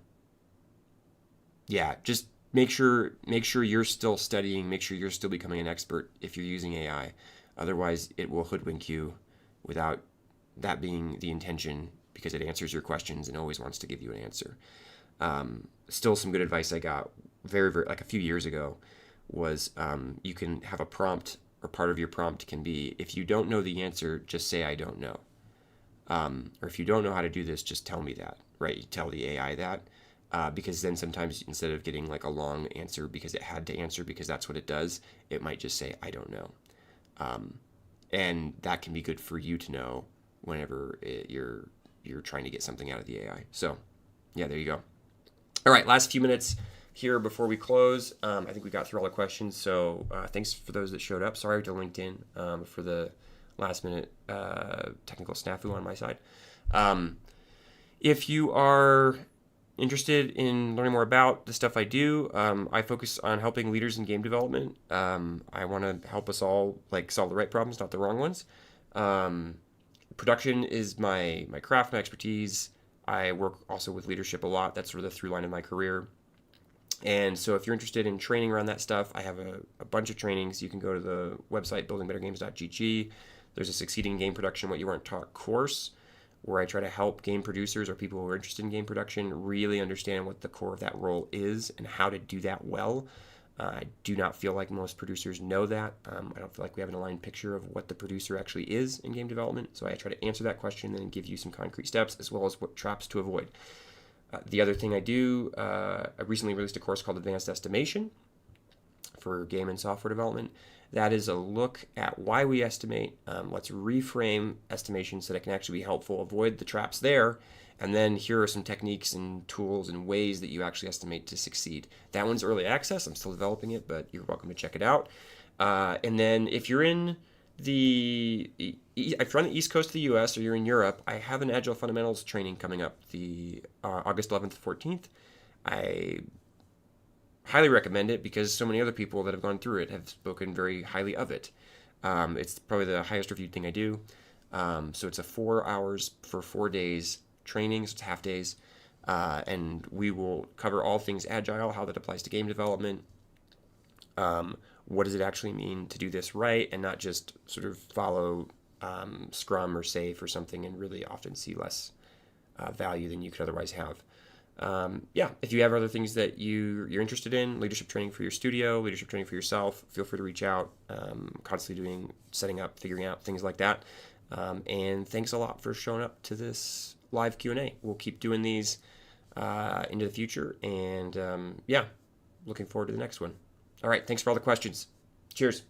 yeah, just make sure you're still studying, make sure you're still becoming an expert if you're using AI. Otherwise, it will hoodwink you without that being the intention, because it answers your questions and always wants to give you an answer. Still, some good advice I got very, very like a few years ago was, you can have a prompt, or part of your prompt can be, if you don't know the answer, just say I don't know. Or if you don't know how to do this, just tell me that, right? You tell the AI that, because then sometimes instead of getting like a long answer because it had to answer because that's what it does, it might just say I don't know. And that can be good for you to know whenever you're trying to get something out of the AI. So yeah, there you go. All right, last few minutes here before we close. I think we got through all the questions. So thanks for those that showed up. Sorry to LinkedIn for the last minute technical snafu on my side. If you are interested in learning more about the stuff I do, I focus on helping leaders in game development. I want to help us all like solve the right problems, not the wrong ones. Production is my craft, my expertise. I work also with leadership a lot. That's sort of the through line of my career. And so if you're interested in training around that stuff, I have a bunch of trainings. You can go to the website, buildingbettergames.gg. There's a Succeeding in Game Production What You Weren't Taught course, where I try to help game producers or people who are interested in game production really understand what the core of that role is and how to do that well. I do not feel like most producers know that. I don't feel like we have an aligned picture of what the producer actually is in game development. So I try to answer that question and then give you some concrete steps as well as what traps to avoid. The other thing I do, I recently released a course called Advanced Estimation for game and software development. That is a look at why we estimate. Let's reframe estimation so that it can actually be helpful, avoid the traps there, and then here are some techniques and tools and ways that you actually estimate to succeed. That one's early access. I'm still developing it, but you're welcome to check it out. And then if you're on the East Coast of the U.S. or you're in Europe, I have an Agile Fundamentals training coming up the August 11th, 14th. I highly recommend it because so many other people that have gone through it have spoken very highly of it. It's probably the highest reviewed thing I do. So it's a 4 hours for 4 days training, so it's half days. And we will cover all things Agile, how that applies to game development. What does it actually mean to do this right and not just sort of follow Scrum or SAFe or something and really often see less value than you could otherwise have. If you have other things that you're interested in, leadership training for your studio, leadership training for yourself, feel free to reach out. Constantly setting up, figuring out things like that. And thanks a lot for showing up to this live Q&A. We'll keep doing these into the future. And looking forward to the next one. All right. Thanks for all the questions. Cheers.